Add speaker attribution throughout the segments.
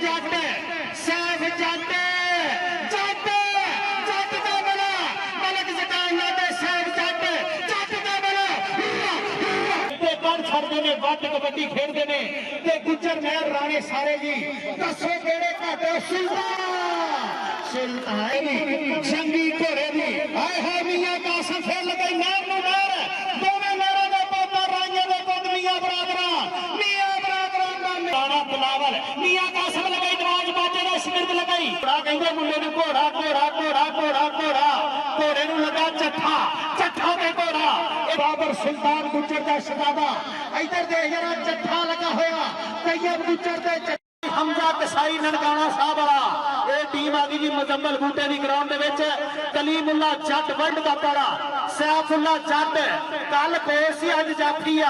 Speaker 1: जट सैफ जट जट जट का बड़ा मलक जकाउल्ला ते सैफ जट जट का बड़ा ते कर छड़दे ने वट कबड्डी खेडदे ने ते गुज्जर महर राणे सारे जी दसो केड़े घाटे सुल्तान जंगी घोड़े दी हाय हाय मियां कासिम फिर लगाई नहर नूं नहर दोवें नहरां दा पोता राइयां दे पुत मियां बरादरां दा राणा बिलावल मियां कासिम लगाई नवाज बाजे दा शिगिर्द लगाई बड़ा कहंदे मुंडे नूं घोड़ा घोड़ा घोड़ा घोड़ा घोड़ा घोड़े नूं लगा चट्ठा चट्ठा ते घोड़ा बाबर सुल्तान गुज्जर दा शहजादा इधर दे जरा चट्ठा लगा होया तैयब गुज्जर दे हमजा कसाई ननकाना साहब वाला ये टीम आ गई जी मुजम्मल बूटे की ग्राउंड कलीमुल्ला जट वर्ल्ड कप वाला सैफुल्ला जट कल कोस ही अज जाफी आ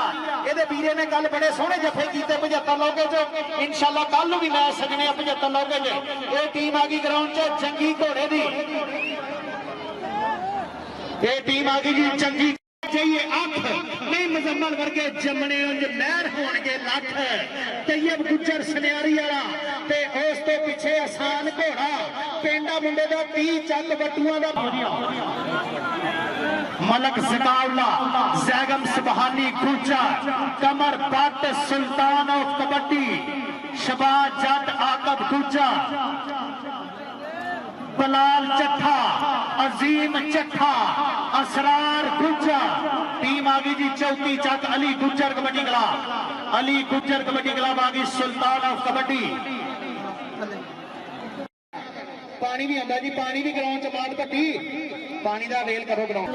Speaker 1: ये वीरे ने कल बड़े सोहने जफे किए 75 लोगे च इंशाल्लाह कल भी मैच सजने 75 लोगे च ये टीम आ गई ग्राउंड च जंगी घोड़े की ये टीम आ गई जी जंगी चाहिए अख नहीं मुजम्मल वर्गे जमने महर होणगे लठ तैयब गुज्जर सनियारी वाला ते उस तो पिछे आसान घोड़ा पेंडा मुंडे दा 30 चक बटुआं दा Malik Zakaullah Zaigham Subhani Gujjar Qamar Butt sultan of kabaddi Shahbaz Jatt Aqib Gujjar Bilal Chattha Azeem Chatha Asrar Gujjar team आ गई जी चौथी चक अली गुज्जर कबड्डी क्लब अली गुज्जर कबड्डी क्लब आ गई सुल्तान ऑफ कबड्डी पानी भी आंदा जी पानी भी ग्राउंड च बात भट्टी पानी का वेल करो ग्राउंड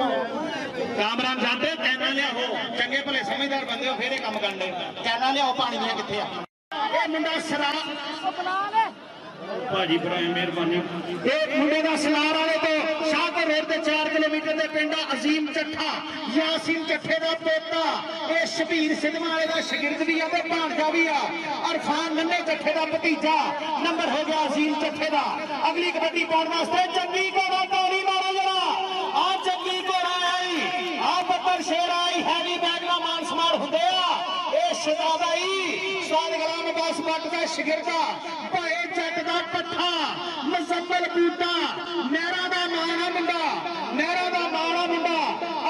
Speaker 1: कामरान जाते कैना लियाओ चंगे भले समझदार बंदे हो फिर काम करने कैना लियाओ पानी दियां कित्थे आ मुंडा सरा भाजी बड़ी मेहरबानी मुंडे का सलार वाले तो शाहपुर रोड के 4 किलोमीटर के पिंड अजीम चट्ठा यासीन चट्ठे का पोता ये शबीर सिद्धमा वाले का शगिर्द भी है भांजा भी आ अरफान नन्हे चट्ठे का भतीजा नंबर हो गया अजीम चट्ठे का अगली कबड्डी पाने वास्ते चंगी घोड़ा टोली मारो जरा आ चंगी घोड़ा आई आ बब्बर शेर आई हैवी बैग का मान समार होंगे शहजादाई स्वाद गलाम बस बट का शिगिरदा भाए जट का पट्ठा मुजम्मल बूटा नहरा का माना मुंडा नहरा का माना मुंडा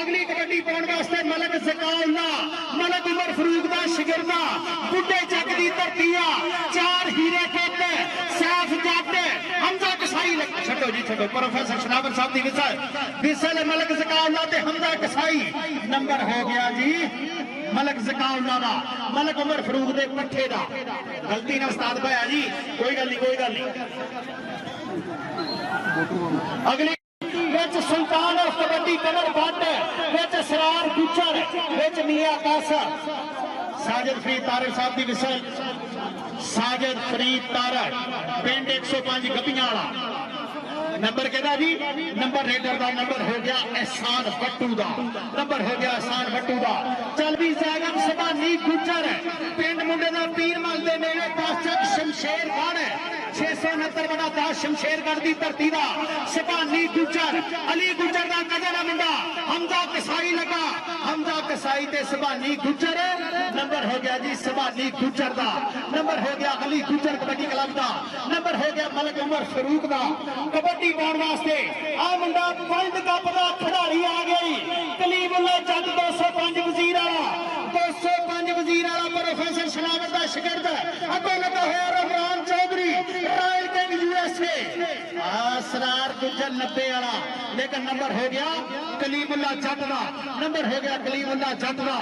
Speaker 1: अगली कबड्डी पाने वास्ते मलक जकाउल्ला मलक उमर फरूक का शिगिरदा बुढ़े जग की धरती आ 4 हीरे पुत सैफ जट हमजा कसाई छो जी छो प्रोफेसर शनावर साहब की विसल मलक जकाउल्ला ते हमजा कसाई नंबर हो गया जी मलक जकाउल्ला दा मलक उमर फरूक दे पट्ठे दा गलती ना उस्ताद भाया जी कोई गल नहीं अगली विच सुल्तान ऑफ कबड्डी कमर बट विच सरार गुज्जर विच मियां कासिम साजिद फरीद तारक साहब की विसल साजिद फरीद तारक पिंड 105 गपियां वाला नंबर कहता जी नंबर रेडर का नंबर हो गया एहसान भट्टू का नंबर हो गया एहसान भट्टू का चल भी जैगम सुबहानी गुज्जर पिंड मुंडे का पीर मल के नेड़े 10 चक शमशेरगढ़ 669 बड़ा 10 शमशेरगढ़ की धरती का सुबहानी गुज्जर अली गुज्जर का कजन मुंडा हमजा कसाई लगा हमजा कसाई ते सुबहानी गुज्जर नंबर हो गया जी सुबहानी गुज्जर का नंबर हो गया अली गुज्जर कबड्डी क्लब का नंबर हो गया मलक उमर फरूक का कबड्डी पाने वास्ते आ मुंडा वर्ल्ड कप का खिडारी आ गई कलीमुल्ला जट 205 वजीर वाला 205 वजीर वाला प्रोफेसर शनावर का शिगिर्द अगों लगा होया रमरान Chaudhry royal king USA Asrar Gujjar 90 वाला लेकिन नंबर हो गया कलीमुल्ला जट का नंबर हो गया कलीमुल्ला जट का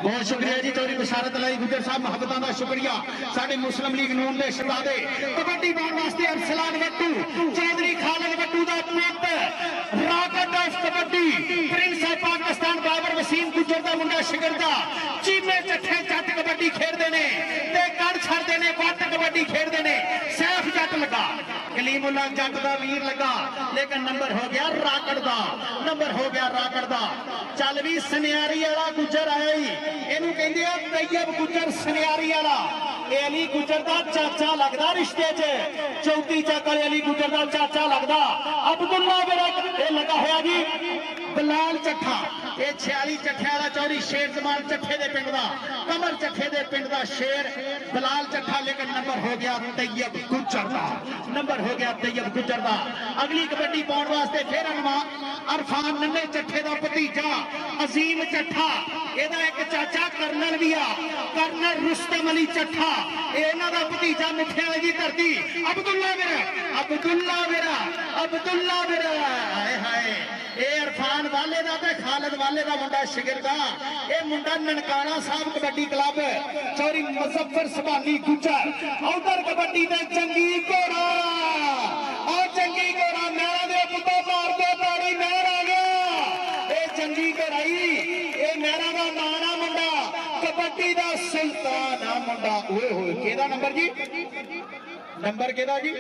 Speaker 1: बहुत शुक्रिया जी चौधरी बशारत लाई गुजर साहब मुहब्बतां दा शुक्रिया साडे मुस्लिम लीग नून दे शहजादे कबड्डी पाने वास्ते अरसलान वट्टू चौधरी खालिद वट्टू दा पुत rocket of kabaddi prince of Pakistan Babar Waseem Gujjar दा मुंडा शिगिरदा चीमे चट्ठे जट कबड्डी खेडदे ने ते कड़ छड़दे ने वट कबड्डी खेडदे ने सैफ जट लगा कलीमुल्ला जट दा वीर लगा लेकिन नंबर हो गया राकड़ दा नंबर हो गया राकड़ दा चल भी सनियारी वाला गुजर आया ही ਇਹਨੂੰ ਕਹਿੰਦੇ ਆ ਤੈयਬ ਗੁੱਜਰ ਸਨਿਆਰੀ ਵਾਲਾ ਇਹ ਅਲੀ ਗੁੱਜਰ ਦਾ ਚਾਚਾ ਲੱਗਦਾ ਰਿਸ਼ਤੇ 'ਚ ਚੌਥੀ ਚੱਕ ਵਾਲੇ ਅਲੀ ਗੁੱਜਰ ਦਾ ਚਾਚਾ ਲੱਗਦਾ ਅਬਦੁੱਲਾ ਵਿਰਕ ਇਹ ਲੱਗਾ ਹੋਇਆ ਜੀ ਬਲਾਲ ਚੱਠਾ ਇਹ 46 ਚੱਠਿਆਂ ਦਾ ਚੌਧਰੀ ਸ਼ੇਰ ਜ਼ਮਾਨ ਚੱਠੇ ਦੇ ਪਿੰਡ ਦਾ ਕਮਰ ਚੱਠੇ ਦੇ ਪਿੰਡ ਦਾ ਸ਼ੇਰ ਬਲਾਲ ਚੱਠਾ ਲੇਕਿਨ नंबर हो गया तैयब गुज्जर का, नंबर हो गया तैयब गुज्जर का। अगली कबड्डी पाने वास्ते फिर अरफान नन्हे चट्ठे का भतीजा अजीम चट्ठा, ਇਹਦਾ ਇੱਕ ਚਾਚਾ ਕਰਨਲ ਵੀ ਆ, ਕਰਨਲ रुस्तम अली चट्ठा, ਇਹਨਾਂ ਦਾ ਭਤੀਜਾ ਮਿੱਠੇ ਵਾਲੀ ਦੀ ਧਰਤੀ ਅਬਦੁੱਲਾ ਮੇਰਾ, ਅਬਦੁੱਲਾ ਮੇਰਾ, ਅਬਦੁੱਲਾ ਮੇਰਾ। ਹਾਏ ਹਾਏ ਇਹ ਅਰਫਾਨ ਵਾਲੇ ਦਾ ਤੇ ਖਾਲਦ ਵਾਲੇ ਦਾ ਮੁੰਡਾ ਸ਼ਗਿਰਦਾ, ਇਹ ਮੁੰਡਾ ਨਨਕਾਣਾ ਸਾਹਿਬ ਕਬੱਡੀ ਕਲੱਬ ਚੌਰੀ ਮੁਜ਼ੱਫਰ ਸੁਭਾਨੀ ਗੁੱਜਰ। ਉਧਰ ਕਬੱਡੀ ਤੇ ਜੰਗੀ ਘੋੜਾ, ਆ ਜੰਗੀ ਘੋੜਾ ਮਹਿਰਾ ਦੇ ਪੁੱਤੋਂ ਮਾਰ ਦੋ ਤਾੜੀ, ਮਹਿਰ ਆ ਗਿਆ। ਇਹ ਜੰਗੀ ਘੋੜਾਈ ਇਹ ਮਹਿਰਾ ਦਾ ਨਾਂ ਆ ਮੁੰਡਾ, कबड्डी का सुल्तान आ मुंडा। ओए होए केदा नंबर जी, नंबर केदा जी,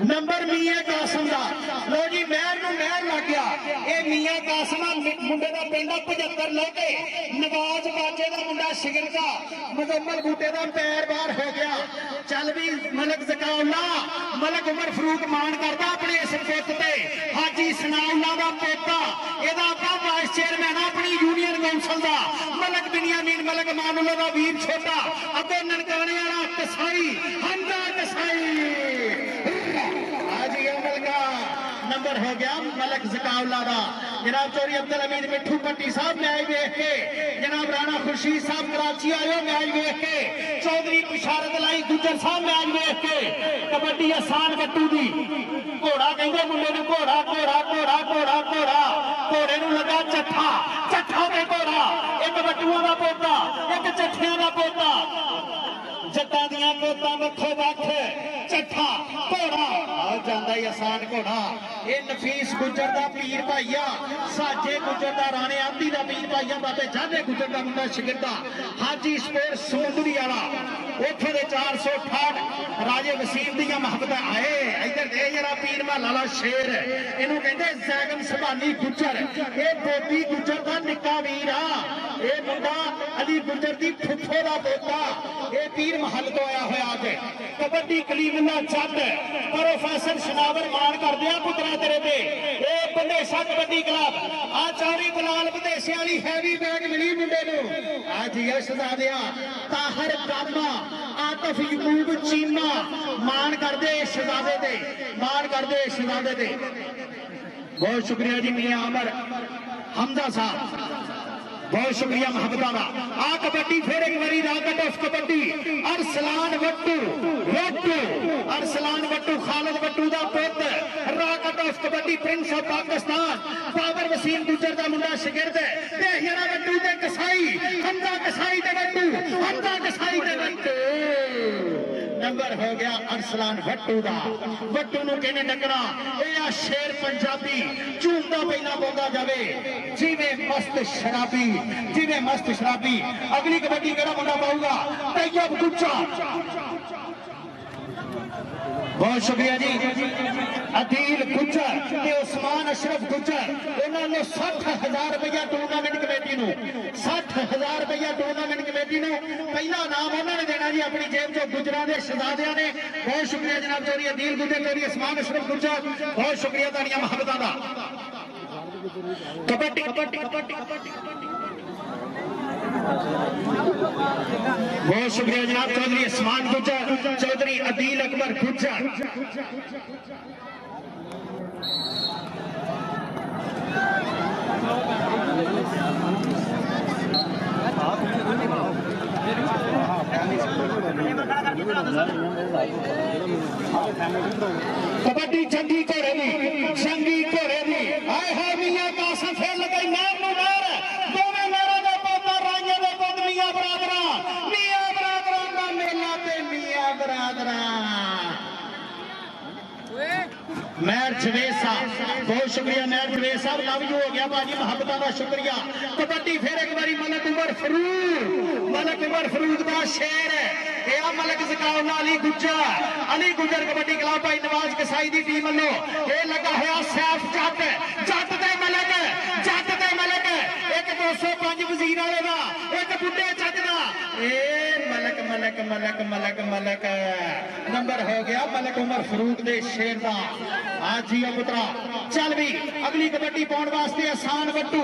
Speaker 1: नंबर मियां कासम दा। लो जी महर नूं महर लग गया। ये मियां कासम मुंडे का पिंड 75 लोटे, नवाज बाजे का मुंडा शिगर का, मुजम्मल बूटे का पैर बाहर हो गया। चल भी मलक जकाउल्ला, मलक उमर फरूक मान करता अपने इस पुत ते, हाजी सनाउल्ला का पोता, ਇਹਦਾ ਆਪਾਂ ਵਾइस चेयरमैन अपनी यूनियन काउंसिल का, मलक बिनियामीन मलक मानुल्ला का वीर छोटा, अगे ननकाने वाला कसाई हंदा कसाई। आज ये मलका नंबर हो गया मलक जकाउल्ला का। जनाब चौधरी अब्दुल हमीद मिठू भट्टी साहब मैच देख के, जनाब राणा खुर्शीद साहब कराची आयो मैच देख के, चौधरी बिशारत लाई गुज्जर साहब मैच देख के। कबड्डी आसान बट्टू दी घोड़ा कहते मुंडे नूं, घोड़ा घोड़ा घोड़ा घोड़ा घोड़ा, घोड़े नूं लगा चट्ठा, चट्ठा ते घोड़ा, एक बट्टूआं दा पोता, एक चट्ठियां दा पोता, जट्टां दियां पोतां वक्खो वक्ख, चट्ठा घोड़ा आ जांदा ही आसान घोड़ा। ये नफीस गुज्जर दा पीर भाईया, साजे गुज्जर दा राणे आंदी दा पीर भाईया, बाबे जाने गुज्जर दा मुंडा शिगिरदा, हाजी स्पोर्ट समुंदरी वाला, उथे दे 468 राजे वसीम दियां मोहब्बतां। आए इधर दे जरा पीर महल वाला शेर, इनू कहंदे जैगम सुभानी गुज्जर। ये बोबी गुज्जर दा निक्का वीर आ, ये मुंडा अली गुज्जर दी फुफो दा पोता, ये पीर महल तो आया होया अज। कबड्डी कलीमुल्ला जट प्रोफेसर शनावर मान करदे आ पुत्रा तेरे ते। ये बंदेशा कबड्डी क्लब आ चौरी बलाल बंदेशे वाली हैवी बैग मिली मुंडे नूं। आज यश शहजादिया ताहर कामा आतफ यकूब चीमा मान करदे शहजादे ते, मान करदे शहजादे ते। बहुत शुक्रिया जी मियां अमर हमजा साहब, बहुत शुक्रिया मोहब्बत का। आ कबड्डी फिर एक बारी राकट ऑफ कबड्डी अरसलान वट्टू, वट्टू अरसलान वट्टू खालिद वट्टू दा पुत, rocket of kabaddi prince of Pakistan, Babar Waseem Gujjar दा मुंडा शिगिरद ते हिरा वट्टू ते कसाई, हमजा कसाई ते वट्टू, हमजा कसाई ते वट्टू। नंबर हो गया अरसलान वट्टू दा। वट्टू नूं कहने डकना ए आ शेर पंजाबी, झूमदा पहला बोलदा जावे जिवें मस्त शराबी, जिवें मस्त शराबी। अगली कबड्डी केड़ा मुंडा पाऊगा, तैयब गुज्जर। बहुत शुक्रिया जी अदील गुज्जर ते उस्मान अशरफ गुज्जर, उन्होंने 60,000 रुपया टूर्नामेंट कमेटी नूं, 60,000 रुपया टूर्नामेंट कमेटी नूं पहला नाम उन्होंने देना जी अपनी जेब चो गुजरां दे शहजादियां ने। बहुत शुक्रिया जनाब चौधरी अदील गुज्जर, चौधरी उस्मान अशरफ गुज्जर, बहुत शुक्रिया तुहाडीआं मुहब्बतां दा। कबड्डी कबड्डी कबड्डी कबड्डी बहुत शुक्रिया जनाब चौधरी उस्मान गुज्जर, चौधरी अदील अकबर गुज्जर। कबड्डी जंगी घोड़े दी, जंगी घोड़े दी। हाय हाय मियां कासम फिर लगाई नहर नूं नहर, दोवें नहरां दा पोता राइयां दे पुत मियां बरादरां, मियां बरादरां दा मेला ते मियां बरादरां। महर जवेद साहब, बहुत शुक्रिया महर जवेद साहब, लव यू हो गया भाजी, मोहब्बतां दा शुक्रिया। कबड्डी फिर एक बारी मलक उमर फरूक, मलक उमर फरूक दा शेर है यह मलक जकाउल्ला अली गुज्जर कबड्डी क्लब भाई नवाज कसाई दी टीम वालों ये लगा हुआ सैफ जट, जट दे मलक, जट दे मलक, एक 205 वजीर वाले दा, एक बुड्ढे जट दा। ए मलक मलक मलक मलक मलक नंबर हो गया मलक उमर फरूक दे शेर दा। हाँ जी पुत्रा चल भी अगली कबड्डी पाउण वास्ते आसान वट्टू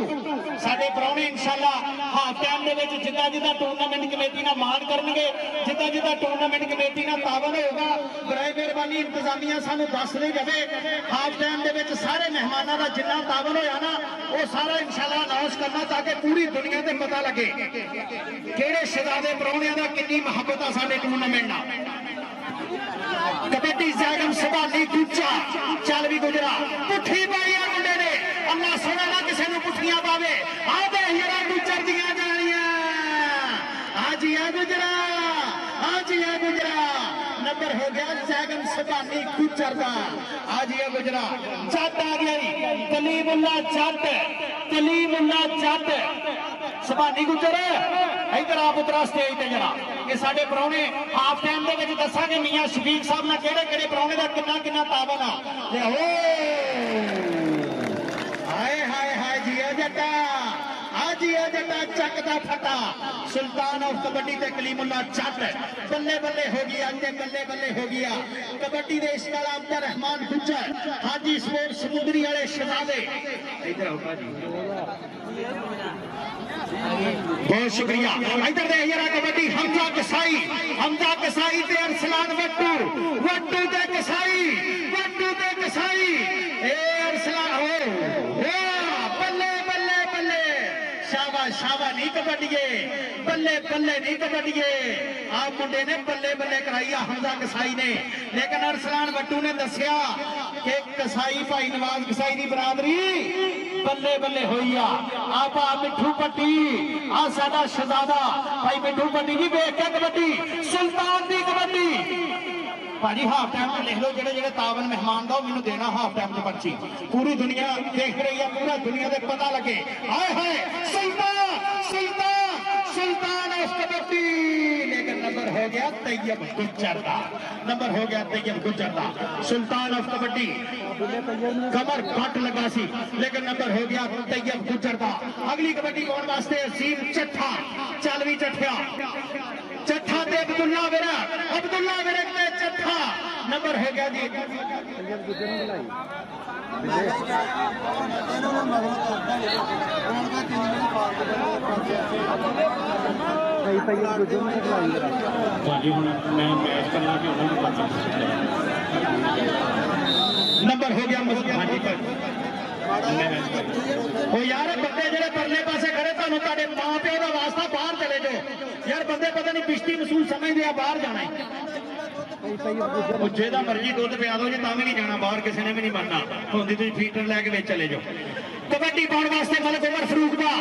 Speaker 1: साडे प्राहुणे इंशाअल्लाह हाफ टाइम दे विच जिद्दां जिद्दां टूर्नामेंट कमेटी नाल मान करनगे जिद्दां जिद्दां टूर्नामेंट कमेटी नाल तावन होगा बराए मेहरबानी इंतजामिया सानू दस दे जावे हाफ टाइम दे विच सारे मेहमानां दा जिन्ना तावन होया ना वो सारा इंशाअल्लाह अनाउंस करना ताकि पूरी दुनिया ते पता लगे किहड़े शहजादे प्राहुणियां दा कितनी मुहब्बत आ साडे टूर्नामेंट नाल। कबड्डी जैगम सभानी दूजा चल भी गुजरा पुठी पाई आ मुंडे ने अल्लाह सोना ना किसी नूं पुठियां पावे आदे हीरा गुजर दियां जानियां आज आ गुजरा आज आ गुजरा नंबर हो गया जैगम सभानी गुजर दा आज आ गुजरा जट आ गया कलीमुल्ला जट सभानी गुजर इधर आप उतरा स्टेज ते जरा ये साडे प्राहुणे हाफ टाइम दे विच दसांगे मियां शफीक साहब नाल किहड़े किहड़े प्राहुणे दा किन्ना किन्ना तावन आ ते हो हाय हाय हाय जिया जट्टा जिया जट्टा चकदा फटा सुल्तान ऑफ कबड्डी ते कलीमुल्ला जट बल्ले बल्ले हो गया बल्ले बल्ले हो गया कबड्डी दे इस वाला अब्दुल रहमान गुज्जर हाजी स्पोर्ट समुद्री वाले शहजादे इधर आओ भाजी बहुत शुक्रिया इधर दे यार कबड्डी हमजा कसाई ते अरसलान वट्टू ते कसाई ए अरसलान हो बल्ले बल्ले बल्ले शाबा नहीं कबड्डिए बल्ले बल्ले नहीं कबड्डिए आप मुंडे ने बल्ले बल्ले कराई हमजा कसाई ने लेकिन अरसलान वट्टू ने दसिया कि कसाई भाई नवाज कसाई की बरादरी बल्ले बल्ले होई आप मिठू पट्टी आ साडा शहजादा भाई मिठू पट्टी जी वेख के कबड्डी सुल्तान दी कबड्डी भाजी हाफ टाइम में लिख लो जेड़े जेड़े तावन मेहमान दो मैनू देना हाफ टाइम की पर्ची पूरी दुनिया देख रही है पूरा दुनिया दे पता लगे हाय हाय सुल्तान ऑफ कबड्डी लेकिन नंबर हो गया तैयब गुज्जर दा नंबर हो गया तैयब गुज्जर दा सुल्तान ऑफ कबड्डी कमर बट लगा सी लेकिन नंबर हो गया तैयब गुज्जर दा। अगली कबड्डी कौन वास्ते असीम चट्ठा चल भी चट्ठा ते अब्दुल्ला विरक ते चट्ठा नंबर हो गया जी नंबर हो गया यार बंदे जेडे परले पासे खड़े तुहानू तुहाडे मां प्यो का वास्ता बाहर चले जाओ यार बंदे पता नहीं पिछती मसूल समझते आ बाहर जाना जेदा मर्जी दुध पिया दो जी तां भी नहीं जाना बाहर किसी ने भी नहीं बनना होंदी तुसीं फीटर लैके विच चले जाओ। कबड्डी पाउण वास्ते मलक उमर फरूक दा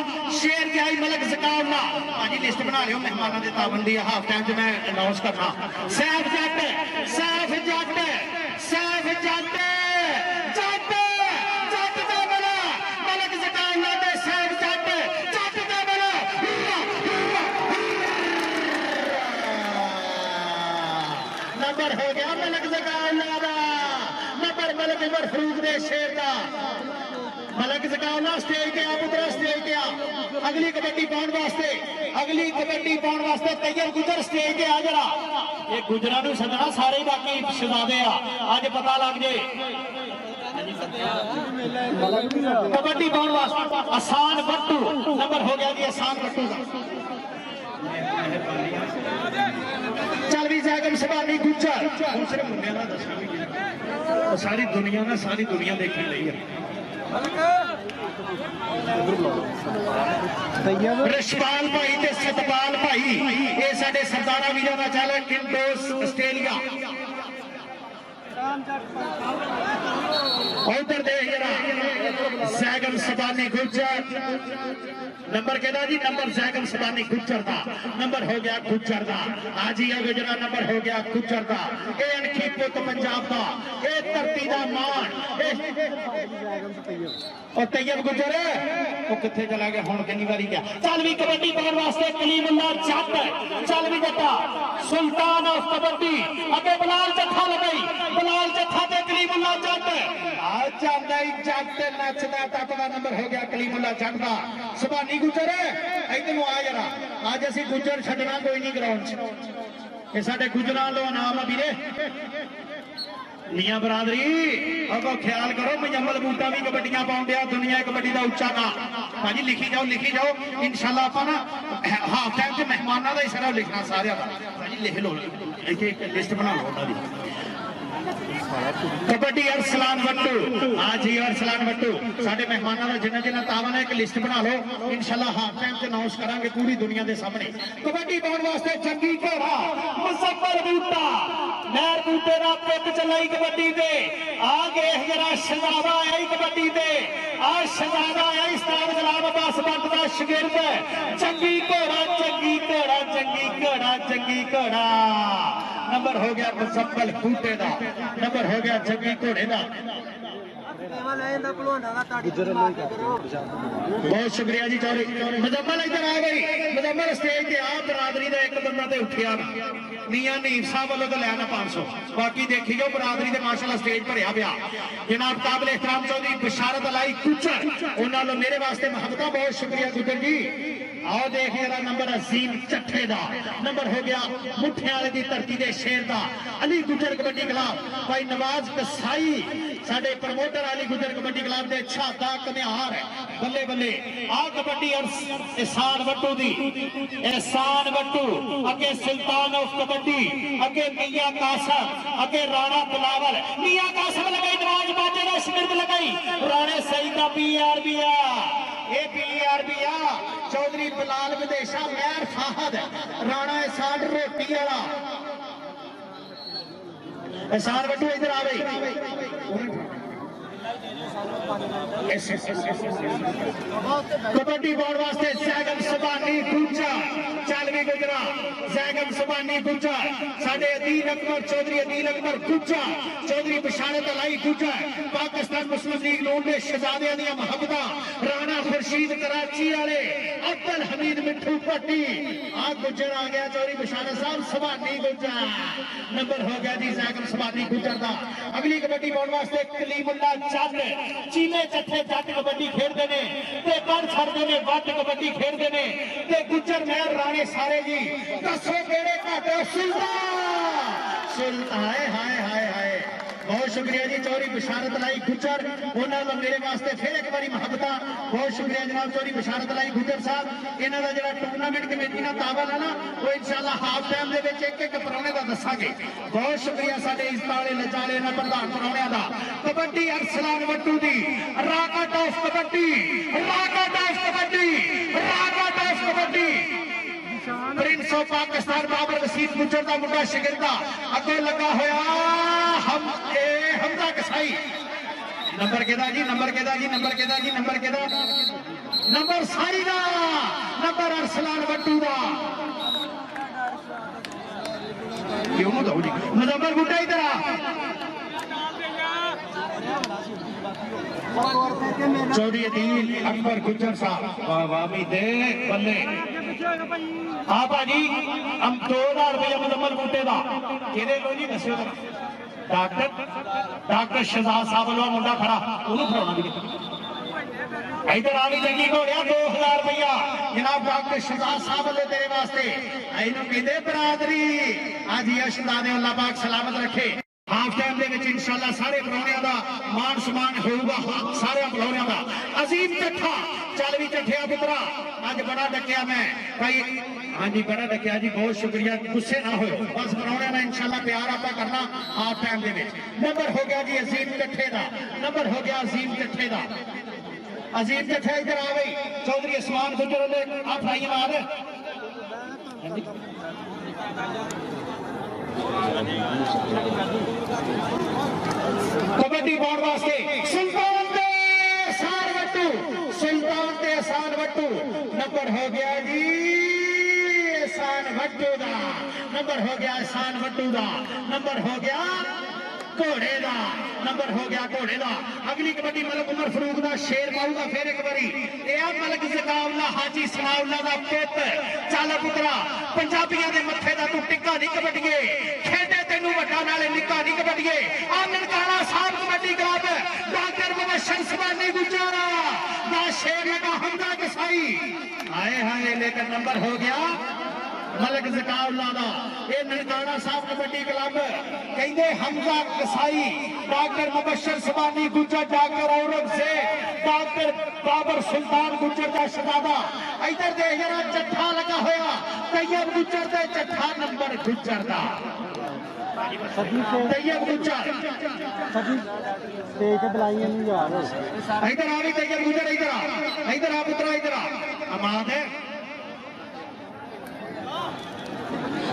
Speaker 1: शेर जाई मलक जकाल दा हाजी लिस्ट बना लियो मेहमानां दे तावन दी हाफ टाइम च मैं अनाउंस करना सैफ जट नंबर हो गया मलक जकाउल्ला दा नंबर मलक उमर फरूक दे शेर दा मलक जकाउल्ला स्टेज पे आ पुत्रा स्टेज पे आ अगली कबड्डी पाउण वास्ते तैयब गुजर स्टेज पे आ जरा ये गुजरा नूं सदना सारे बाकी शहजादे आ अज पता लग जाए कबड्डी पाउण वास्ते आसान वट्टू नंबर हो गया जी आसान वट्टू दा चल भी जैगम सभानी गुज्जर सिर्फ मुंडिया का दसना भी सारी दुनिया देखने लई है रिशपाल भाई ते सतपाल भाई ये साडे सरदारा वीरां दा चल किंडोस आस्ट्रेलिया उधर दे जैगम सबानी गुज्जर नंबर कहना जी नंबर जैगम सबानी गुज्जर दा नंबर हो गया गुज्जर दा आजिया गुजरा नंबर हो गया गुज्जर दा ए अनखी पुत पंजाब दा ए धरती दा मान और तैयब गुजर वो किथे चला गया हुण कितनी बारी गया चल भी कबड्डी पाउण वास्ते कलीमुल्ला जट चल भी जट्टा सुल्तान ऑफ कबड्डी अगे बलाल जट्ठा लगाई बलाल जट्ठा ते कलीम कलीमुल्ला जट जाता ही जट नचदा टपदा नंबर हो गया कलीमुल्ला जट का सुभानी गुजर इधर आ जरा अज असी गुजर छड्डना कोई नहीं ग्राउंड ये साडे गुजरां दा नाम है वीरे मियां बरादरी अब ख्याल करो मुजम्मल बूटा भी कबड्डियां पाउंड दिया दुनिया कबड्डी का उच्चा ना भाजी लिखी जाओ इंशाल्लाह आप ना हाफ टाइम से मेहमानों का ही सारा लिखना सारे का भाजी लिख लो एक लिस्ट बना लो कबड्डी अरसलान वट्टू हाँ जी अरसलान वट्टू साडे मेहमानों का जिन्ना जिन्ना तावन है एक लिस्ट बना लो इंशाल्लाह हाफ टाइम से अनाउंस करांगे पूरी दुनिया के सामने कबड्डी पाउण वास्ते चंगी घोड़ा मुजम्मल बूटा नहर बूटे का पुत चलाई कबड्डी दे आ गए जरा शहजादा है कबड्डी दे आ शहजादा है इस्ताद गुलाम अब्बास भट्ट का शागिर्द चंगी घोड़ा चंगी घोड़ा चंगी घोड़ा चंगी घोड़ा नंबर हो गया मुजम्मल बूटे का नंबर हो गया चंगी घोड़े का बहुत शुक्रिया जी चौधरी मुजम्मल इधर आ गई मुजम्मल स्टेज पे आप बरादरी का एक बंदा तो उठिया मियां नीर साहब वालों तो लेना 500 बाकी देखी जाओ बरादरी के माशाल्लाह स्टेज भरिया पिया जनाब काबिल एहतराम चौधरी बशारत अलाई कुचर उन्होंने मेरे वास्ते मोहब्बत बहुत शुक्रिया गुजर जी आओ देख जरा नंबर अजीम चट्ठे का नंबर हो गया मुठे वाले की धरती के शेर का अली गुजर कबड्डी क्लब भाई नवाज कसाई साडे प्रमोटर अली गुजर कबड्डी क्लब के छाता कन्यार बल्ले बल्ले आ कबड्डी एहसान वट्टू दी एहसान वट्टू अगे सुल्तान ऑफ कबड्डी अगे मियां कासम अगे राणा बिलावल मियां कासम लगाई नवाज बाजे का शिगिर्द लगाई राणे सही का पीआरबीआ ये पीआरबीआ चौधरी बिलाल विदेशा मेहर फाहद राणा एहसान रोटी वाला एहसान वट्टू इधर आ गई कबड्डी बोर्ड वास्ते जैगम सुबानी गुज्जा चालवी गुजरा जैगम सुबानी गुज्जा साडे अदील अकबर चौधरी अदील अकबर गुज्जा चौधरी बशारत अलाई गुज्जा पाकिस्तान मुस्लिम लीग नून के शहजादियां दी मोहब्बतां राणा खुर्शीद कराची वाले अब्दुल हमीद मिठू भट्टी आ गुजर आ गया चौधरी बशारत साहब सुबानी गुज्जा नंबर हो गया जी जैगम सुबानी गुज्जर दा अगली कबड्डी बोर्ड वास्ते कलीमुल्ला जट चीले चट्ठे जट कबड्डी खेलते ने ते कर छड़ते ने वट कबड्डी खेलते ने ते गुजर मेहर राणे सारे जी दसो केड़े घाटे सुल्तान हाय हाय हाय हाय बहुत शुक्रिया जी चौधरी बशारत लाई गुजर उन्होंने मेरे वास्ते फिर एक बार मोहब्बत बहुत शुक्रिया जनाब चौधरी बशारत लाई गुजर साहब इन्हों का जो टूर्नामेंट कमेटी का तावन है ना वो इंशाल्लाह हाफ टाइम के एक एक परौने का दसांगे बहुत शुक्रिया साडे इज्जत वाले लजाले ना प्रधान परौने का कबड्डी अरसलान वट्टू दी राका टॉस कबड्डी राका टॉस कबड्डी राका टॉस कबड्डी प्रिंस ऑफ पाकिस्तान बाबर वसीम गुजर का मुंडा शिगिरदा अगे लगा होया हम हमजा कसाई नंबर केदा जी नंबर केदा जी नंबर केदा जी नंबर केदा नंबर सारी दा नंबर अरसलान वट्टू दा क्यों दो जी मुजम्मल बूटा इधर आ चौधरी अदील अकबर गुजर साहब वाह दे बल्ले हाँ भाजी हम 2000 रुपया मुजम्मल बूटे का किहदे लो जी दस्यो डॉक्टर शहजाद साहब वालों मुंडा खड़ा उन्होंने फड़ाना भी इधर आ भी चंगी घोड़िया 2000 रुपया जनाब डॉक्टर शहजाद साहब वाले तेरे वास्ते इन्हों कहते बरादरी आज यशदाद अल्लाह पाक सलामत रखे हाफ टाइम के इंशाल्लाह सारे परौनियां दा मान सम्मान होगा सारे परौनियां दा अजीम चट्ठा चल भी चट्ठिया पुत्रा अज बड़ा डकिया मैं भाई हाँ जी बड़ा डकिया जी बहुत शुक्रिया गुस्से ना हो बस परौनियां दा इंशाल्लाह प्यार आपा करना हाफ टाइम के नंबर हो गया जी अजीम चट्ठे का नंबर हो गया अजीम चट्ठे का अजीम चट्ठा इधर आ गई चौधरी उस्मान गुजर ने आप भाई मार कबड्डी बोर्ड वास्ते सुल्तान ते एहसान वट्टू नंबर हो गया जी एहसान वट्टू दा नंबर हो गया एहसान वट्टू दा नंबर हो गया घोड़े का नंबर हो गया घोड़े का अगली कबड्डी मलक उमर फरूक का शेर पाऊगा फिर एक बारी मलक जकाउल्ला हाजी सनाउल्ला का पुत चल पुत्रा पंजाबियों के मथे का तू टिक्का नहीं कबड्डिए खेडे तेनू वड्डा नाले निक्का नहीं कबड्डिए आ ननकाना साहब कबड्डी क्लब डॉक्टर मुबशर सुबानी गुजरा दा शेर लगा हमदा कसाई आए हाय लेकिन नंबर हो गया मलक जकाउल्ला दा ये ननकाना साहब कबड्डी क्लब कहंदे हमजा कसाई डॉक्टर मुबशर सुबानी गुजर डॉक्टर औरंगजेब डॉक्टर बाबर सुल्तान गुजर दा शहजादा इधर देख जरा चट्ठा लगा होया तैयब गुजर दे चट्ठा नंबर गुजर दा तैयब गुजर
Speaker 2: सभी स्टेज ते बुलाई नहीं जा रहे
Speaker 1: इधर आ भी तैयब गुजर इधर आ पुत्रा इधर आ अमाद है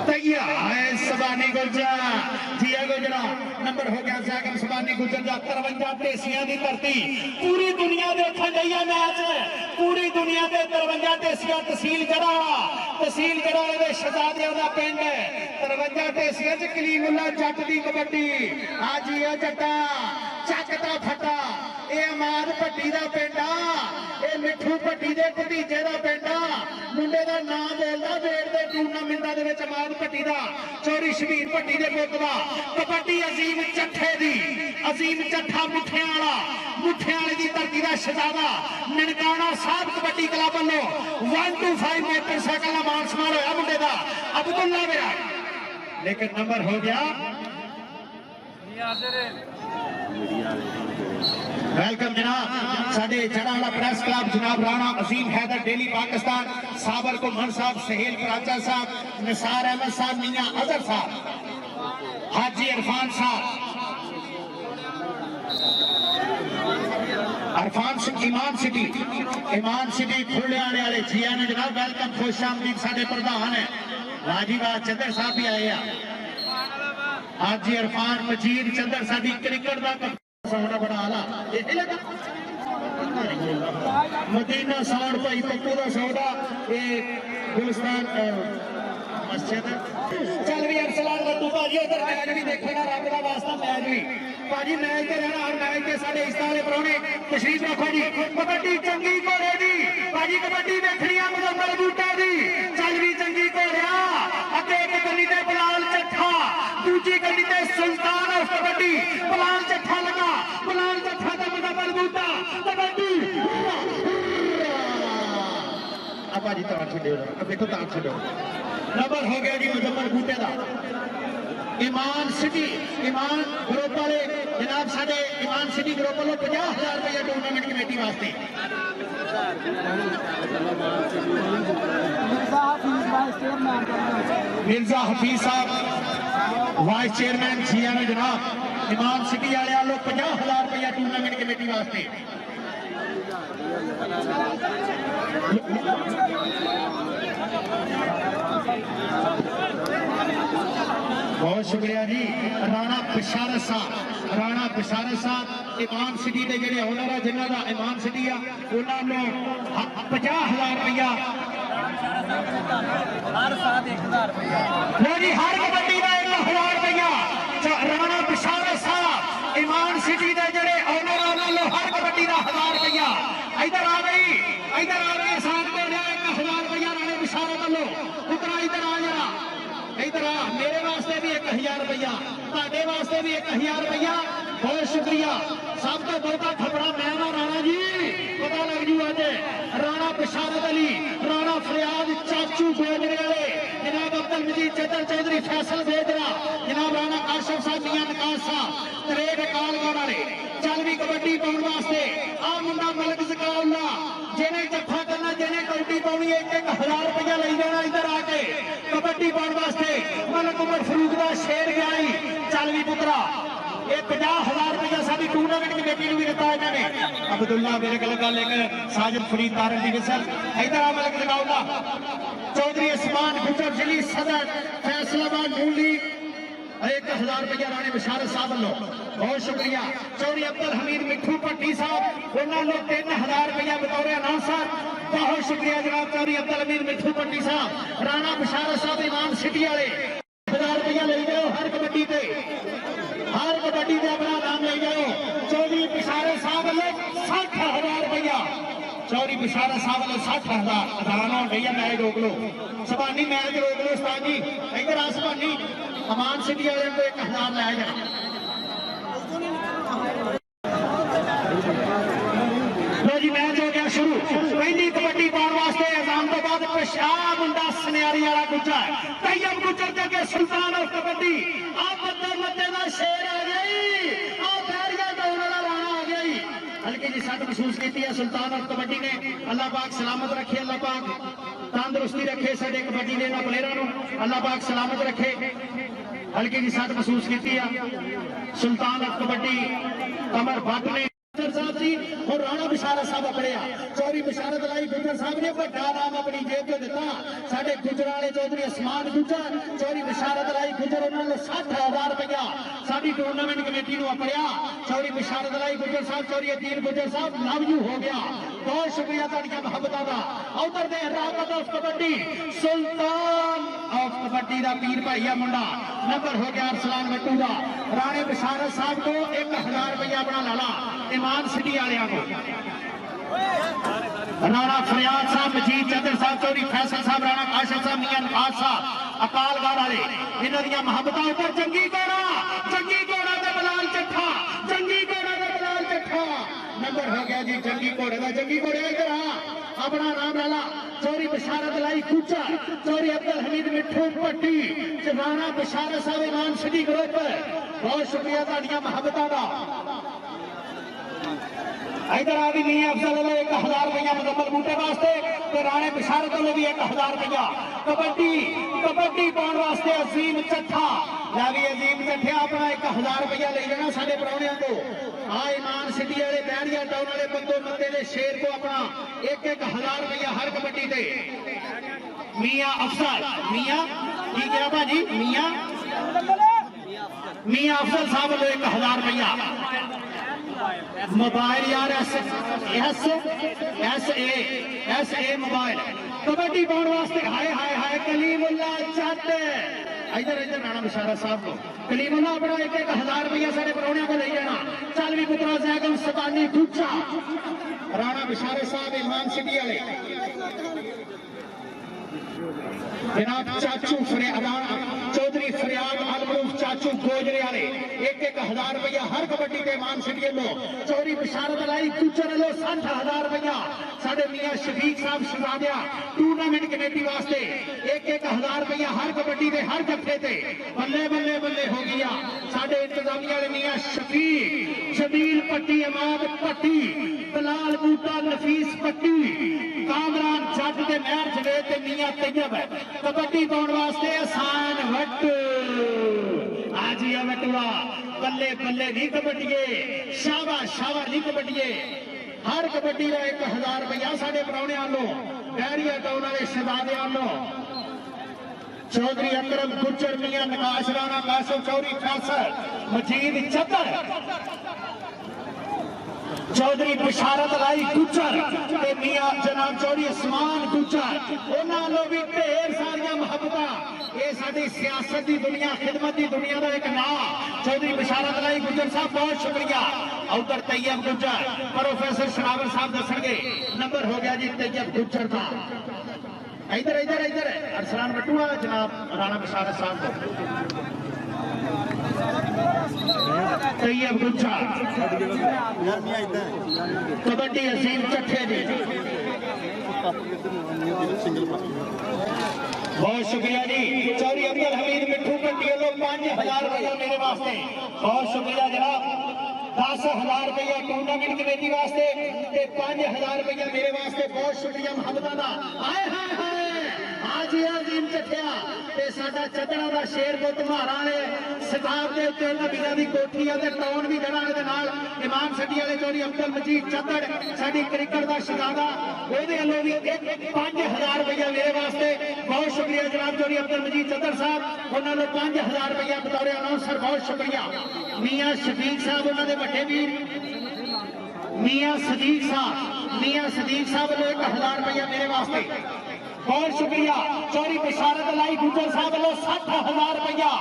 Speaker 1: सुबानी गुजर जिया गुजरा नंबर हो गया जागम सुबानी गुजर दा 53 ढेसियां दी धरती पूरी दुनिया देखण गई है मैच पूरी दुनिया दे 53 ढेसियां तहसील जड़ा दे शहजादियां दा पिंड 53 ढेसियां च कलीमुल्ला जट दी कबड्डी आ जिया जट्टा ਚੱਕਦਾ ਫੱਟਾ ਇਹ ਅਮਾਦ ਭੱਟੀ ਦਾ ਪਿੰਡ ਆ ਇਹ ਮਿੱਠੂ ਭੱਟੀ ਦੇ ਭਤੀਜੇ ਦਾ ਪਿੰਡ ਆ ਮੁੰਡੇ ਦਾ ਨਾਮ ਬੋਲਦਾ ਵੇੜ ਦੇ ਟੂਰਨਾਮੈਂਟਾਂ ਦੇ ਵਿੱਚ ਅਮਾਦ ਭੱਟੀ ਦਾ ਚੋਰੀ ਸ਼ਬੀਰ ਭੱਟੀ ਦੇ ਪੁੱਤ ਦਾ ਕਬੱਡੀ ਅਜ਼ੀਮ ਚੱਠੇ ਦੀ ਅਜ਼ੀਮ ਚੱਠਾ ਮੁੱਠਿਆਂ ਵਾਲੇ ਦੀ ਧਰਤੀ ਦਾ ਸ਼ਹਜ਼ਾਦਾ ਨਨਕਾਣਾ ਸਾਹਿਬ ਕਬੱਡੀ ਕਲੱਬ ਵੱਲੋਂ 125 ਮੋਟਰਸਾਈਕਲ ਦਾ ਮਾਨ ਸਨਮਾਨ ਹੋਇਆ ਮੁੰਡੇ ਦਾ ਅਬਦੁੱਲਾ ਮੇਰਾ ਲੇਕਿਨ ਨੰਬਰ ਹੋ ਗਿਆ वेलकम जनाब साडे जड़ाला प्रेस क्लब जनाब राणा अजीम हैदर डेली पाकिस्तान साबर कुमन साहब सहेल कराचा साहब निसार अहमद साहब मियां अजहर साहब हाजी इरफान ईमान सिटी खुलियाने वाले जिया ने जनाब वेलकम खुश आमदीद साडे प्रधान है राजीवाल चंदर साहब भी आए हैं हाजी इरफान मजीद चंदर साडी क्रिकेट का सोना बड़ा आला मदीना सौड़ भाई पप्पू का सौदा ये गुलिस्तान मस्जिद चल भी अरसलान लड्डू भाजी उधर मैच भी देखना रब का वास्ता मैच भी भाजी मैच से रहना और मैच के साढ़े इस वाले परौने तशरीफ रखो जी कबड्डी चंगी घोड़े दी भाजी कबड्डी देखनी है मुजम्मल बूटा दी चल भी चंगी घोड़िया अगे एक गली ते बलाल चट्ठा दूजी गली ते सुल्तान ऑफ कबड्डी बलाल चट्ठा लगा बलाल चट्ठा का मुजम्मल बूटा कबड्डी अब भाजी तार छो देखो तार छो नंबर हो गया जी मुजम्मल बूटे का ईमान सिटी ईमान ग्रुप वाले जनाब साडे ईमान सिटी ग्रुप वालों 50,000 रुपया टूर्नामेंट कमेटी वास्ते मिर्जा हफीज साहब वाइस चेयरमैन जिया ने जनाब ईमान सिटी वाले वालों 50,000 रुपया टूर्नामेंट कमेटी वास्ते बहुत शुक्रिया जी राणा बिशारत साहब ईमान सिटी के जेडे ओनर है जिन्हों का ईमान सिटी आ उन्होंने 50,000 रुपया हर कबड्डी का 1,000 रुपया राणा बिशारत साहब ईमान सिटी के जेडे ओनर उन्होंने हर कबड्डी का 1,000 रुपया इधर आ गई साथ में 1,000 रुपया राणा बिशारत वालों उतरा इधर आ जरा इधर आ मेरे वास्ते भी 1,000 रुपया ਤੁਹਾਡੇ वास्ते भी 1,000 रुपया बहुत शुक्रिया सब तो बहुता खबरा मैं ना राणा जी पता लग जू अज राणा बिशारत अली राणा फरियाद चाचू गोजरे वाले जनाब अब्दुल मजीद चतर चौधरी फैसल बेदरा जनाब राणा काशिफ साहब मियां नकाश साहब तरेड कालगढ़ वाले चल भी कबड्डी पाने वास्ते आ मुंडा मलक जकाउल्ला जिन्हें जफा करना जिन्हें कबड्डी पानी 1,000 रुपया ले जाना इधर आके कबड्डी पाने वास्ते मलक उमर फरूक का शेर गया चल भी पुत्रा ये 50,000 रुपया साडी टूर्नामेंट कमेटी भी दिता इन्होंने अब्दुल्ला मेरे गल गल एक साजिद फरीद तारन दी विसल इधर आ मलक जगाउल्ला चौधरी उस्मान गुजर जली सदर फैसलाबाद मूली 1,000 रुपया राणे बिशारत साहब वालों बहुत शुक्रिया चौधरी अब्दुल हमीद मिठू भट्टी साहब उन्होंने 3,000 रुपया बतौर अनाउंसर बहुत शुक्रिया जनाब चौधरी अब्दुल हमीद मिठू भट्टी साहब राणा बिशारत साहब ईमान सिटी वाले 1,000 रुपया ले जाओ हर कबड्डी से अपना नाम ले जाओ चौधरी बिशारत साहब वाले 60,000 रुपया चौधरी बिशारत साहब वाले 60,000 अदान हो गई है मैच रोक लो सबानी मैच रोक लो उस्ताद जी इधर आ सबानी अमान सिटी वाले को 1,000 लाया जाए की है सुल्तान और कबड्डी ने। अल्लाह पाक सलामत रखे, अल्लाह पाक तंदुरुस्ती रखे साडे कबड्डी दे इन्हां प्लेयरां नूं, अल्लाह पाक सलामत रखे। हल्की जी सट महसूस की सुल्तान और कबड्डी कमर भट्ट ने साहब जी और राणा बिशारत साहब अपड़िया चौरी बिशारत लाई गुजर साहब ने बड़ा नाम अपनी जेब च दिता। साडे गुजर वाले चौधरी असमान गुजर चौरी बिशारत लाई गुजर उन्होंने 60,000 रुपया साडी टूर्नामेंट कमेटी नूं अपड़िया। चौरी बिशारत लाई गुजर साहब चौरी अतीन गुजर साहब लव यू हो गया, बहुत शुक्रिया तुहाडीआं मुहब्बतां दा। उधर दे रावत of kabaddi sultan of kabaddi दा पीर भाईया मुंडा नंबर हो गया अरसलान मट्टू दा। राणे बिशारत साहब को 1000 रुपया अपना लाला ईमान सिटी वालियां को। राणा फरियाद साहब मजीद चंद्र साहब चौरी फैसल साहब राणा काशिफ साहब मियां नवाज साहब अकालगढ़ वाले इन्हां दीयां मुहब्बतां उपर जंगी घोड़ा ते बलाल चट्ठा जंगी घोड़ा ते बलाल चट्ठा नंबर हो गया जी जंगी घोड़े दा। जंगी घोड़े इधर आ अपना नाम लाला। चौरी बिशारत लाई कुचा चौरी अब्दुल हमीद मिठू पट्टी राणा बिशारत साहब ईमान सिटी ग्रुप बहुत शुक्रिया तुहाडीआं मुहब्बतां दा। इधर आ भी नहीं अफजल वालों 1000 रुपया मुकम्मल बूटे वास्ते तो राणे बिशारत वालों भी 1000 रुपया कबड्डी पाने वास्ते अजीम चट्ठा ला भी अजीम चट्ठा अपना 1000 रुपया ले जाना साडे प्राहुणियां को। आ ईमान सिटी वाले बैरिया टाउन वाले बंदो मंदे दे शेर को अपना 1000 रुपया हर कबड्डी ते। मियां अफजल मियां की क्या भाजी मियां अफजल साहब वालों 1000 रुपया मोबाइल यार एस ए मोबाइल कबड्डी पाने वास्ते। हाय हाय हाय कलीमुल्ला चट इधर राणा बिशारत साहब को कलीमुल्ला अपना 1000 रुपया सारे परौणियों को ले जाना। चल भी पुत्रा जैगम सतानी दूचा राणा बिशारत साहब ईमान सिटी वाले जनाब चाचू चौधरी फरियाद अलमरूफ चाचू गोजरे वाले 1000 रुपया हर कबड्डी के मान सिटी लो। चौरी बिशारत लाई गुजर लो 60,000 रुपया साडे मियां शफीक साहब शहजादिया टूर्नामेंट कमेटी वास्ते 1000 रुपया हर कबड्डी के हर जत्थे ते। बल्ले बल्ले बल्ले हो गया साडे इंतजामिया वाले मियां शफीक शबील पट्टी अमाद पट्टी दलाल बूटा नफीस पट्टी कामरान जट के महर जवेद ते मियां तैयब कबड्डी पाने वास्ते आसान वट आजिया वटुआ बल्ले बल्ले नहीं कबड्डिए शाबा शाबा नहीं कबड्डिए हर कबड्डी का 1000 रुपया साडे प्राहुणियां वालों बैरिया टाउन वाले शहजादे वालों। चौधरी अकरम गुजर मियां नकाश राणा कासिम चौरी फैसल मजीद चतर चौधरी बिशारत लाई गुजर ते मियां जनाब चौधरी असमान गुजर उन्होंने भी ढेर सारिया मुहब्बतां। ये साडी सियासत की दुनिया खिदमत की दुनिया का एक नाम चौधरी बिशारत लाई गुजर साहब बहुत शुक्रिया। उधर तैयब गुजर प्रोफेसर शरावर साहब दसणगे नंबर हो गया जी तैयब गुजर का। इधर इधर इधर अरसलान बटुआ जनाब राणा बिशारत साहब को तैयब गुजर कबड्डी असीम चट्ठे जी बहुत शुक्रिया जी। चौधरी अब्दुल हमीद मिठू पट्टी वालों 5000 रुपया मेरे वास्ते बहुत शुक्रिया जनाब। 10,000 रुपया टूर्नामेंट कमेटी वास्ते 5000 रुपया मेरे वास्ते बहुत शुक्रिया मुहब्बतां दा। हाय हाय हाय आज अजीम चट्ठिया ते साडा चदरा दा शेर को तुम्हारा ने सताब के उत्ते नबीना दी कोठी ते टाउन भी जड़ा दे नाल इमाम सिटी वाले चौधरी अब्दुल मजीद चदड़ साडी क्रिकेट दा शहजादा ओदे वालों भी 5000 रुपया मेरे वास्ते बहुत शुक्रिया जनाब चौधरी अब्दुल मजीद चदड़ साहब उन्होंने 5000 रुपया बतौर अनाउंसर बहुत शुक्रिया। मियां शफीक साहब उन्होंने बड़े वीर मियां सदीक साहब वालों 1000 रुपया मेरे वास्ते बहुत शुक्रिया। चौरी बिशारत लाई गुजर साहब वालों 60,000 रुपया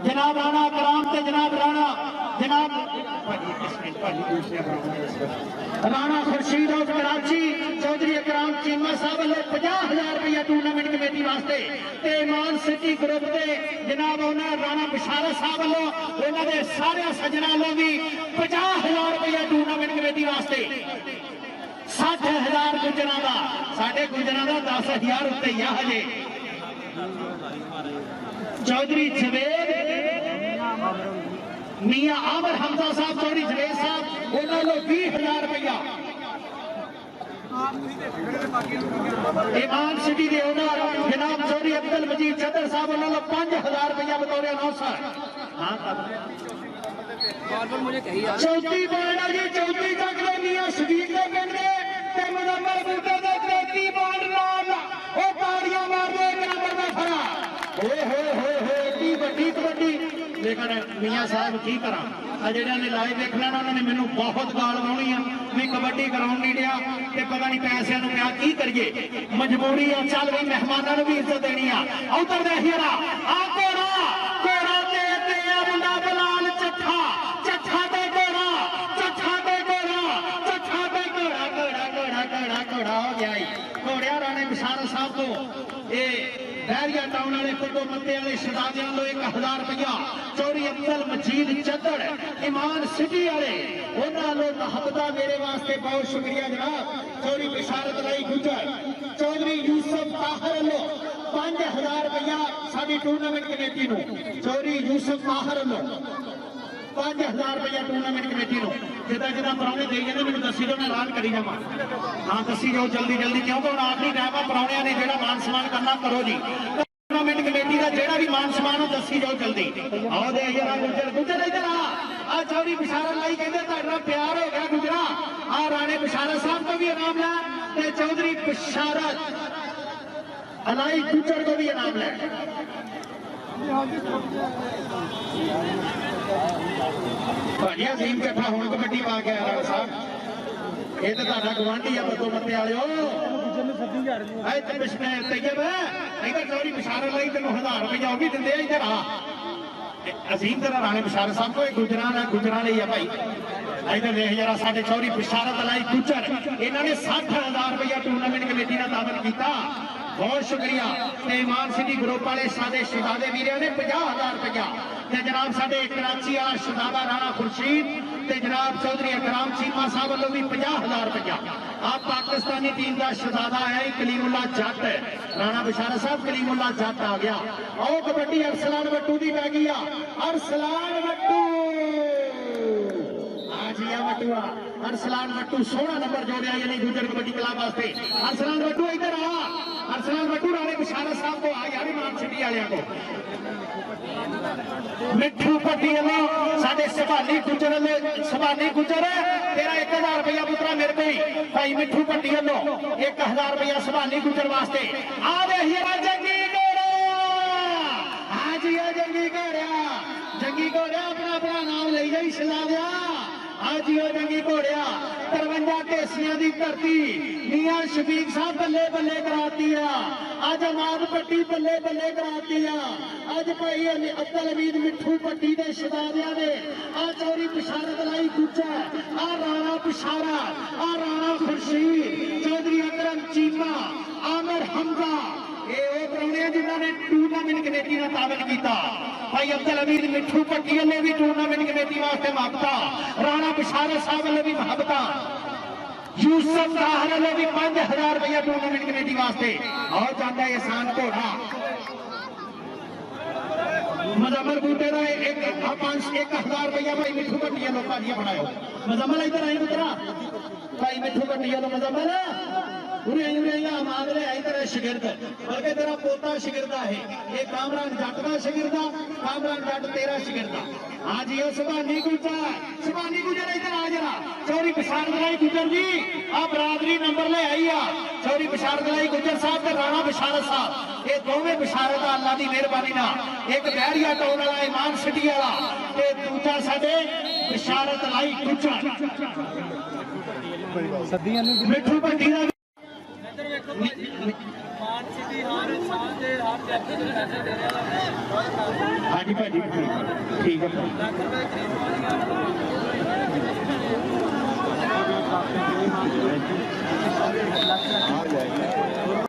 Speaker 1: जनाब राणा कराम ते जनाब राणा खुर्शीद ऑफ कराची चौधरी अकराम चीमा साहब वालों 50,000 रुपया टूर्नामेंट कमेटी वास्ते ते ईमान सिटी ग्रुप के जनाब उन्होंने राणा बिशारत साहब वालों उन्होंने सारे सजना वालों भी 50,000 रुपया टूर्नामेंट कमेटी वास्ते 60,000 गुजरां दा साडे गुजरां दा 10,000 उत्ते ही हजे। चौधरी जवेद मियां आमिर हमजा साहब चौधरी जवेद साहब उन्होंने 20,000 रुपया ईमान सिटी के ओनर जनाब चौधरी अब्दुल मजीद चद्दर साहब उन्होंने 5,000 रुपया बतौर अनाउंसर। चौथी बॉर्डर जी चौथी तक मियां शबीर के पिंड के मुजम्मल बूटे के चौथी बॉर्डर नाल वो ताड़ियां मार दे एक नंबर में खड़ा हो इतनी वड्डी कबड्डी। लेकिन मियां साहब की करा जेड़ा ने लाइव देख लेना उन्होंने मैनू बहुत गाल गाउनी आ भी कबड्डी कराउण नहीं दिया ते पता नहीं पैसों को क्या की करिए मजबूरी आ चल रही मेहमानों भी इज्जत देनी आ उतर दे हीरा आ कोड़ा कोड़ा ते आ मुंडा बलाल चट्ठा चट्ठा ते कोड़ा चट्ठा ते कोड़ा चट्ठा ते कोड़ा कोड़ा कोड़ा कोड़ा कोड़ा हो गया घोड़िया राणे बिशारत साहब को ये बहरिया टाउन वाले कुटो मत्ते वाले शहजादियों को 1,000 रुपया चौधरी अब्दुल मजीद चद्दड़ ईमान सिटी वाले उन्होंने मुहब्बत मेरे वास्ते बहुत शुक्रिया जनाब चौधरी बिशारत लाई गुजर चौधरी यूसुफ ताहर लो 5,000 रुपया साडी टूर्नामेंट कमेटी नु चौधरी यूसुफ ताहर लो 5,000 रुपया टूर्नामेंट कमेटी नु जिदा जिदा परौने दे जाने मैंने दसी दो मैं ऐलान करी जावा। हाँ दसी जाओ जल्दी जल्दी क्योंकि हम आखिरी टाइम आ परौनिया ने जो मान सम्मान करना करो जी टूर्नामेंट कमेटी का जो भी मान सम्मान हो दसी जाओ जल्दी आओ दे गुजर गुजर इधर आ चौधरी बिशारत लाई कहते तुहाडा प्यार हो गया गुजरा आ राणे बिशारत साहब को भी इनाम लै ते चौधरी बिशारत अलाई गुजर को भी इनाम लै। भाजी अजीम कट्ठा हूं कबड्डी पा के आया साहब ये तो तुहाडा गवांढी आ बतो मत्ते वालिओ तैयब इधर चौधरी बिशारत लाई तेन 1,000 रुपया वो भी दिंदे इधर आ अजीम तेरा राणे बिशारत साहब को गुजरा ही है भाई इधर देख जरा साढ़े चौधरी बिशारत लाई गुजर इन्होंने 60,000 रुपया टूर्नामेंट कमेटी ने दावत किया बहुत शुक्रिया। ईमान सिटी ग्रुप वाले साडे शहजादे वीरों ने 50,000 रुपया जनाब साडे कराची वाला शहजादा राणा खुर्शीद ते जनाब चौधरी अकराम चीमा साहब वालों भी 50,000 रुपया। आप पाकिस्तानी टीम का शहजादा है कलीमुल्ला जट राणा बिशारत साहब कलीमुल्ला जट आ गया और कबड्डी अरसलान वट्टू की पै गई अरसलान वट्टू वटुआ अरसलान वट्टू 16 नंबर जोड़िया यानी गुजर कबड्डी क्लब वास्ते अरसलान वट्टू इधर आ अरसलान वट्टू राणे बिशारत साहब को आ यार ईमान सिटी वाले को मिठू पट्टी वालों साडे सभानी गुजर तेरा 1,000 रुपया पुत्रा मेरे को भाई मिठू पट्टी वालों 1,000 रुपया सभानी गुजर वास्ते आ दे हीरा जंगी घोड़ा हाँ जी जंगी घोड़ा अपना अपना नाम ले जाई सला दिया आज ही जंगी घोड़िया 53 ढेसियां की धरती मियां शफीक साहब बल्ले बल्ले कराती अज अमाद पट्टी बल्ले बल्ले कराती अज भाई अब्दुल हमीद मिठू पट्टी के शहजादियां ने आ चौधरी बिशारत लाई गुज्जा आ राणा बिशारा आ राणा खुर्शीद चौधरी अकरम चीमा आमिर हमजा ये वो परौने जिन्होंने टूर्नामेंट कमेटी ने ताबत किया भाई अब्दुल हमीद मिठू पट्टी ने भी टूर्नामेंट कमेटी वास्ते मुहब्बत राणा बिशारत साहब ने भी मुहब्बत यूसुफ ताहर ने भी 5,000 रुपया टूर्नामेंट कमेटी वास्ते और जाता है एहसान घोड़ा मुजम्मल बूटे का 1,000 रुपया भाई मिठू पट्टी लोग बनाओ मुजम्मल इधर आई पुत्रा भाई मिठू पट्टी मुजम्मल इधर शिगिर्द बल्कि तेरा पोता शिगिरदा है ये कामरान जट का शिगिरदा कामरान जट तेरा शिगिरदा हाँ जी सुभानी गुजर इधर आ जरा चौधरी बिशारत लाई गुजर जी आप बरादरी नंबर ले आई चौधरी बिशारत लाई गुजर साहब राणा बिशारत साहब ये दोवें बिशारत अल्लाह की मेहरबानी ना एक बहरिया टाउन वाला ईमान सिटी वाला दूजा साडे बिशारत लाई गुजर मिठू भट्टी का हाँ जी भाजी ठीक है